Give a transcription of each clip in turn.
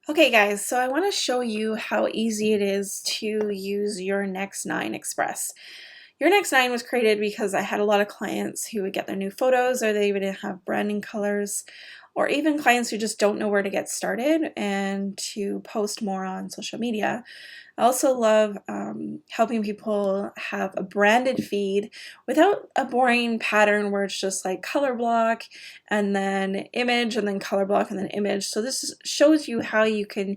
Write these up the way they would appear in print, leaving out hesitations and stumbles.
Okay guys, so I want to show you how easy it is to use Your Next 9 Express. Your Next 9 was created because I had a lot of clients who would get their new photos or they even have branding colors, or even clients who just don't know where to get started and to post more on social media. I also love helping people have a branded feed without a boring pattern where it's just like color block and then image and then color block and then image. So this shows you how you can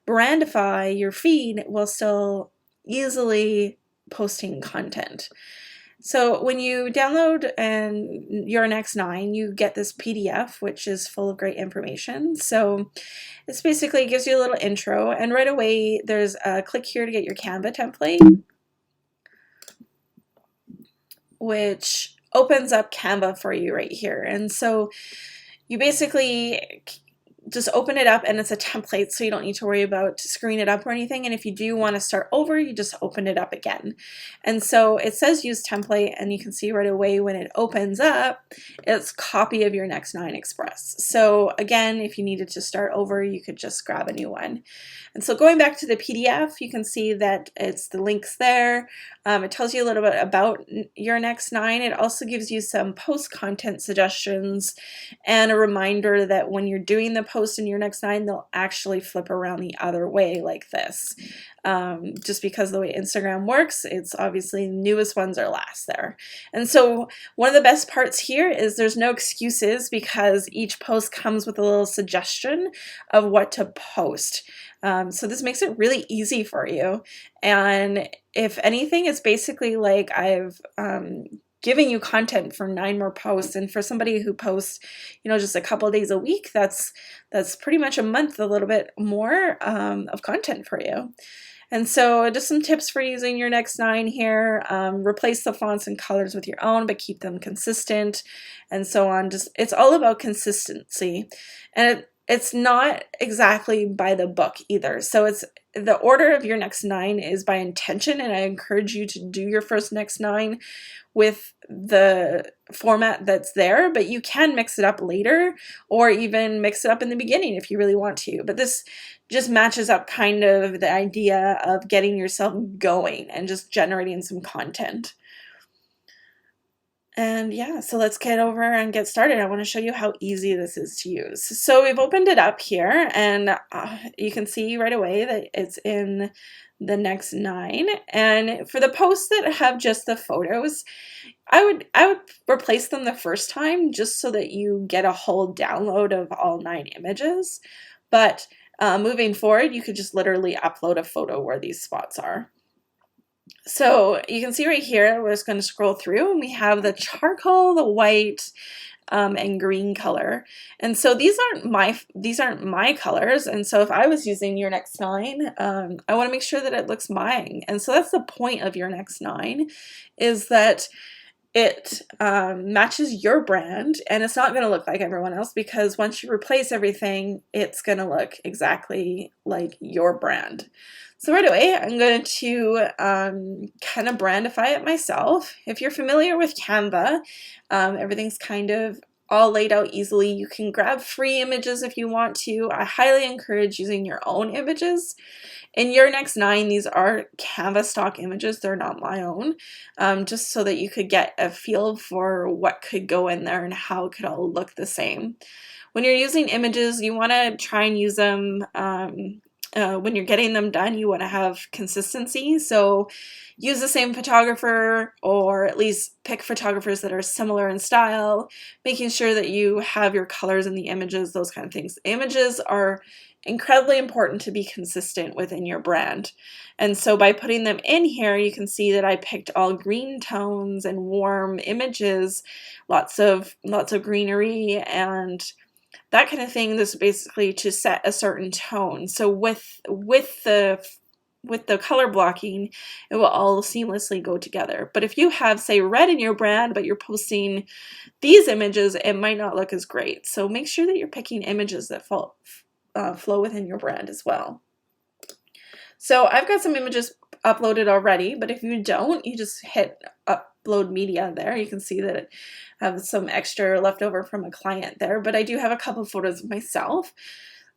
brandify your feed while still easily posting content. So when you download Your Next 9, you get this PDF, which is full of great information. So this basically gives you a little intro, and right away there's a click here to get your Canva template, which opens up Canva for you right here. And so you basically just open it up and it's a template, so you don't need to worry about screwing it up or anything. And if you do want to start over, you just open it up again. And so it says use template, and you can see right away when it opens up, it's copy of Your Next 9 Express. So again, if you needed to start over, you could just grab a new one. And so going back to the PDF, you can see that it's the links there. It tells you a little bit about Your Next 9. It also gives you some post content suggestions and a reminder that when you're doing the post in Your Next 9, they'll actually flip around the other way like this. Just because the way Instagram works, it's obviously the newest ones are last there. And so one of the best parts here is there's no excuses, because each post comes with a little suggestion of what to post. So this makes it really easy for you. And if anything, it's basically like I've giving you content for 9 more posts. And for somebody who posts, just a couple days a week, that's pretty much a month, a little bit more of content for you. And so just some tips for using Your Next 9 here. Replace the fonts and colors with your own, but keep them consistent, and so on. It's all about consistency. And it's not exactly by the book either. So it's the order of Your Next 9 is by intention, and I encourage you to do your first Next 9 with the format that's there, but you can mix it up later, or even mix it up in the beginning if you really want to. But this just matches up kind of the idea of getting yourself going and just generating some content. And yeah, so let's get over and get started. I want to show you how easy this is to use. So we've opened it up here, and you can see right away that it's in the Next 9. And for the posts that have just the photos, I would replace them the first time just so that you get a whole download of all 9 images. But moving forward, you could just literally upload a photo where these spots are. So you can see right here, we're just going to scroll through, and we have the charcoal, the white, and green color. And so these aren't my colors. And so if I was using Your Next 9, I want to make sure that it looks mine. And so that's the point of Your Next 9, is that it matches your brand, and it's not going to look like everyone else, because once you replace everything, it's going to look exactly like your brand. So right away, I'm going to kind of brandify it myself. If you're familiar with Canva, everything's kind of all laid out easily. You can grab free images if you want to. I highly encourage using your own images. In Your Next 9, these are Canva stock images. They're not my own, just so that you could get a feel for what could go in there and how it could all look the same. When you're using images, you want to try and use them when you're getting them done. You want to have consistency. So use the same photographer, or at least pick photographers that are similar in style, making sure that you have your colors in the images, those kind of things. Images are incredibly important to be consistent within your brand. And so by putting them in here, you can see that I picked all green tones and warm images, lots of greenery and that kind of thing. This is basically to set a certain tone. So with the color blocking, it will all seamlessly go together. But if you have, say, red in your brand, but you're posting these images, it might not look as great. So make sure that you're picking images that flow within your brand as well. So I've got some images uploaded already, but if you don't, you just hit upload media there. You can see that I have some extra left over from a client there, but I do have a couple of photos of myself.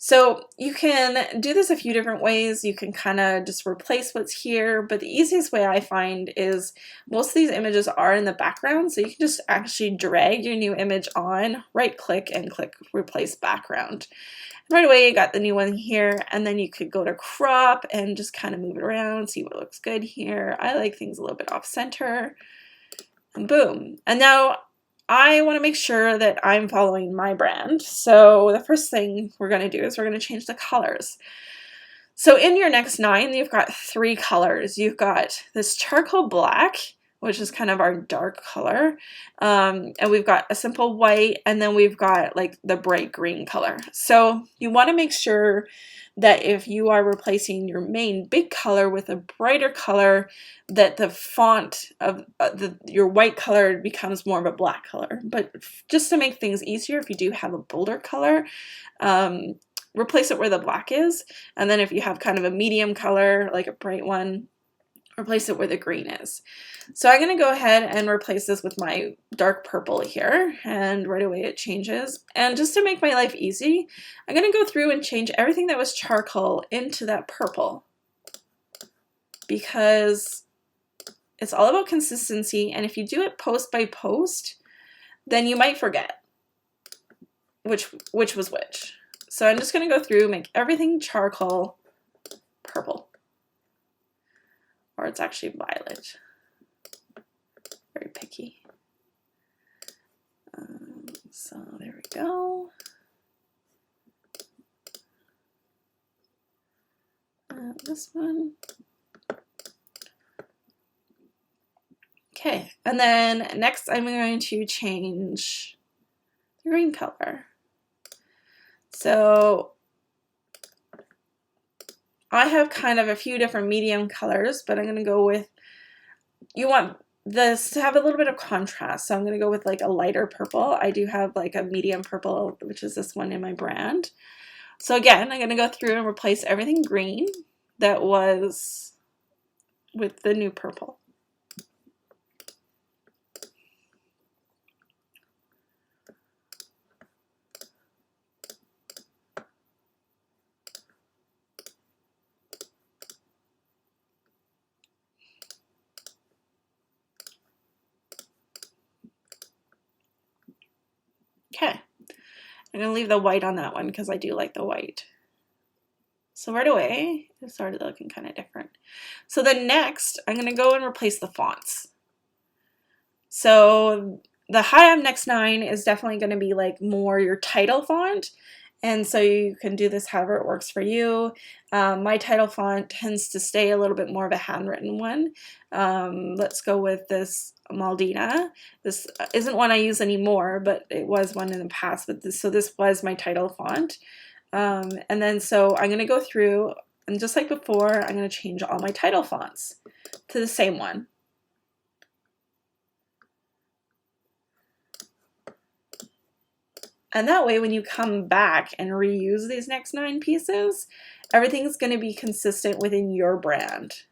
So you can do this a few different ways. You can kind of just replace what's here, but the easiest way I find is most of these images are in the background, so you can just actually drag your new image on, right click and click replace background. Right away you got the new one here, and then you could go to crop and just kind of move it around, see what looks good here. I like things a little bit off center, and boom. And now I want to make sure that I'm following my brand. So the first thing we're going to do is we're going to change the colors. So in your next 9, you've got 3 colors. You've got this charcoal black, which is kind of our dark color, and we've got a simple white, and then we've got like the bright green color. So you want to make sure that if you are replacing your main big color with a brighter color, that the font of your white color becomes more of a black color. But just to make things easier, if you do have a bolder color, replace it where the black is, and then if you have kind of a medium color, like a bright one, replace it where the green is. So I'm going to go ahead and replace this with my dark purple here, and right away it changes. And just to make my life easy, I'm going to go through and change everything that was charcoal into that purple, because it's all about consistency, and if you do it post by post, then you might forget which was which. So I'm just going to go through, make everything charcoal purple. Or it's actually violet. Very picky. So there we go. This one. Okay, and then next I'm going to change the green color. So I have kind of a few different medium colors, but I'm going to go with, you want this to have a little bit of contrast, so I'm going to go with like a lighter purple. I do have like a medium purple, which is this one in my brand. So again, I'm going to go through and replace everything green that was with the new purple. Okay, I'm going to leave the white on that one because I do like the white. So right away, it started looking kind of different. So then next, I'm going to go and replace the fonts. So the HIAM Next 9 is definitely going to be like more your title font. And so you can do this however it works for you. My title font tends to stay a little bit more of a handwritten one. Let's go with this Maldina. This isn't one I use anymore, but it was one in the past. But so this was my title font. And then so I'm going to go through, and just like before, I'm going to change all my title fonts to the same one. And that way, when you come back and reuse these next 9 pieces, everything's going to be consistent within your brand.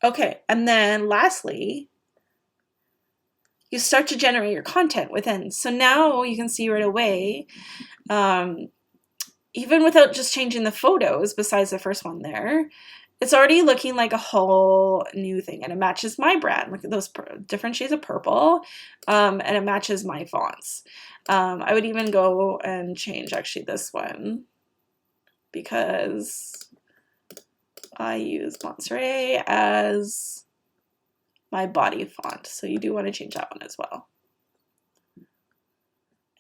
Okay, and then lastly, you start to generate your content within. So now you can see right away, even without just changing the photos, besides the first one there, it's already looking like a whole new thing, and it matches my brand. Look at those different shades of purple, and it matches my fonts. I would even go and change actually this one, because I use Montserrat as my body font, so you do want to change that one as well.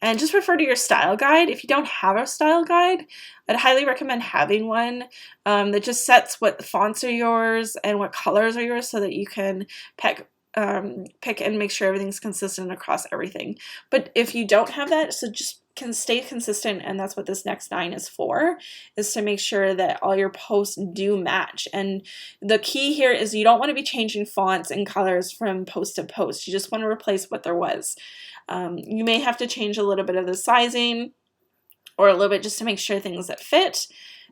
And just refer to your style guide. If you don't have a style guide, I'd highly recommend having one that just sets what fonts are yours and what colors are yours, so that you can pick and make sure everything's consistent across everything. But if you don't have that, so just can stay consistent, and that's what this next 9 is for, is to make sure that all your posts do match. And the key here is you don't want to be changing fonts and colors from post to post. You just want to replace what there was. You may have to change a little bit of the sizing, or a little bit just to make sure things that fit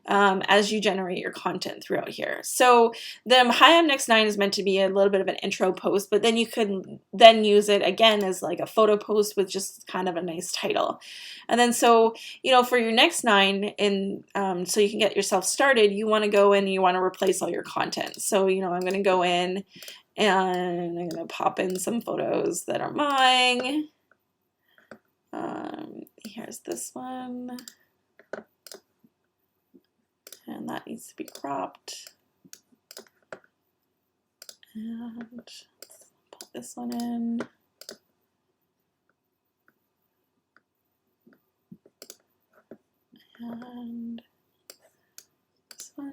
as you generate your content throughout here. So the Hi, I'm Next 9 is meant to be a little bit of an intro post, but then you could then use it again as like a photo post with just kind of a nice title. And then so, you know, for your next 9, in so you can get yourself started, you want to go in and you want to replace all your content. So, you know, I'm going to go in and I'm going to pop in some photos that are mine. Here's this one. And that needs to be cropped. And let's put this one in. And this one.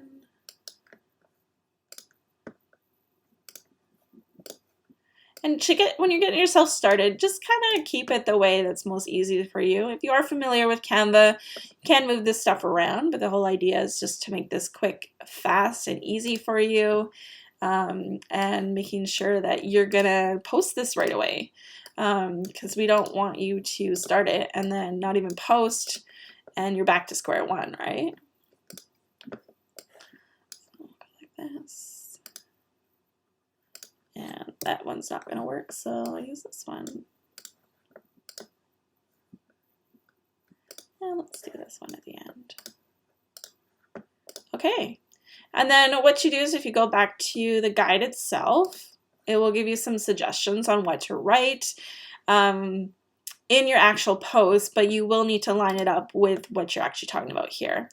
And to get, when you're getting yourself started, just kind of keep it the way that's most easy for you. If you are familiar with Canva, you can move this stuff around, but the whole idea is just to make this quick, fast, and easy for you, and making sure that you're gonna post this right away, because we don't want you to start it and then not even post, and you're back to square one, right? Like this. And that one's not going to work, so I'll use this one. And let's do this one at the end. Okay, and then what you do is if you go back to the guide itself, it will give you some suggestions on what to write in your actual post, but you will need to line it up with what you're actually talking about here.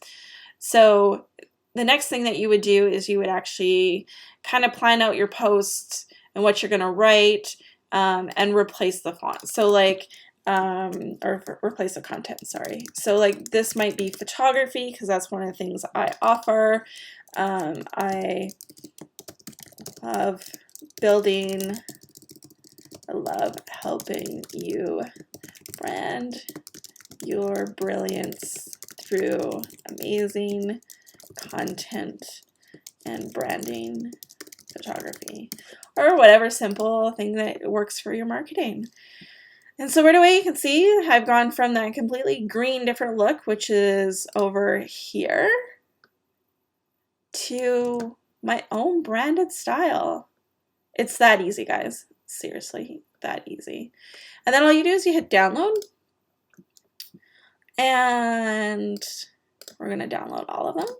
So the next thing that you would do is you would actually kind of plan out your post and what you're going to write, and replace the font. So like, or replace the content, sorry. So like this might be photography, because that's one of the things I offer. I love building, I love helping you brand your brilliance through amazing content and branding photography, or whatever simple thing that works for your marketing. And so right away you can see I've gone from that completely green different look, which is over here, to my own branded style. It's that easy, guys. Seriously, that easy. And then all you do is you hit download, and we're going to download all of them.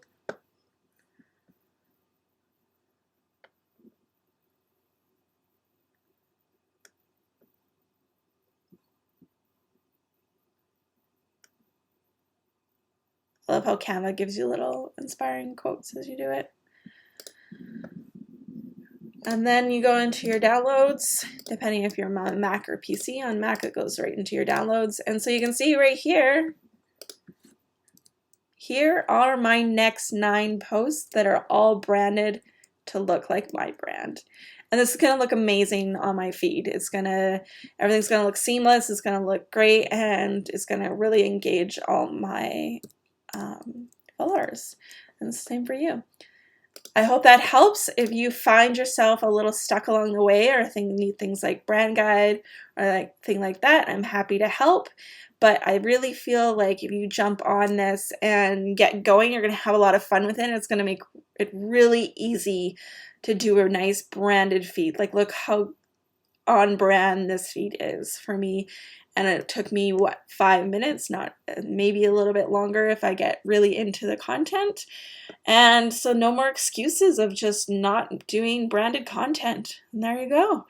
I love how Canva gives you little inspiring quotes as you do it. And then you go into your downloads, depending if you're on Mac or PC. On Mac, it goes right into your downloads. And so you can see right here, here are my next 9 posts that are all branded to look like my brand. And this is going to look amazing on my feed. It's going to, everything's going to look seamless. It's going to look great. And it's going to really engage all my followers. And the same for you. I hope that helps. If you find yourself a little stuck along the way, or need things like brand guide or like thing like that, I'm happy to help. But I really feel like if you jump on this and get going, you're going to have a lot of fun with it. And it's going to make it really easy to do a nice branded feed. Like, look how on brand this feed is for me. And it took me, what, 5 minutes, not maybe a little bit longer if I get really into the content. And so no more excuses of just not doing branded content. And there you go.